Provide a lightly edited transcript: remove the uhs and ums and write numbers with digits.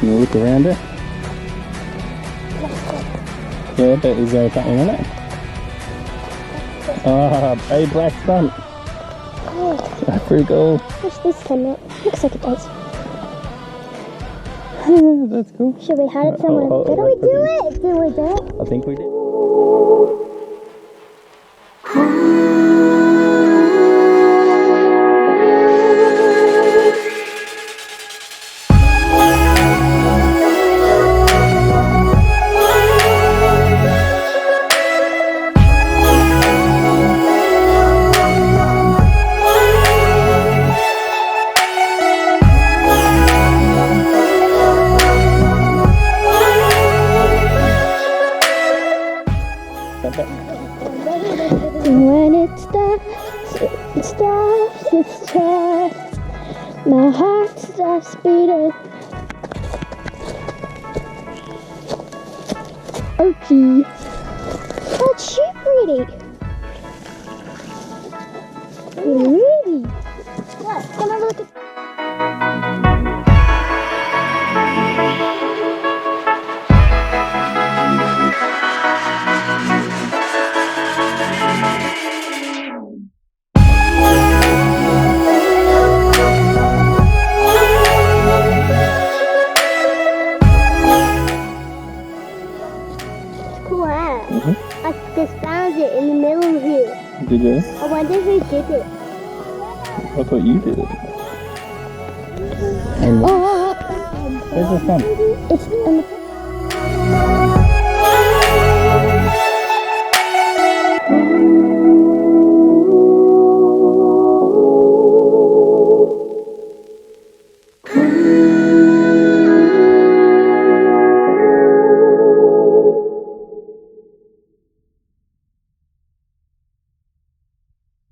You look around it. Yeah, but is there something on it? A black front. Oh. That's pretty cool. Wish this came out. Looks like it does. That's cool. Should we hide it somewhere? Did we do it? Did we do it? I think we did. When it stops, my heart stops beating. Archie, that's she pretty. Pretty. What? Come have a look at. Did you? I wonder who did it. I thought you did it. And Oh, where's the sun? it's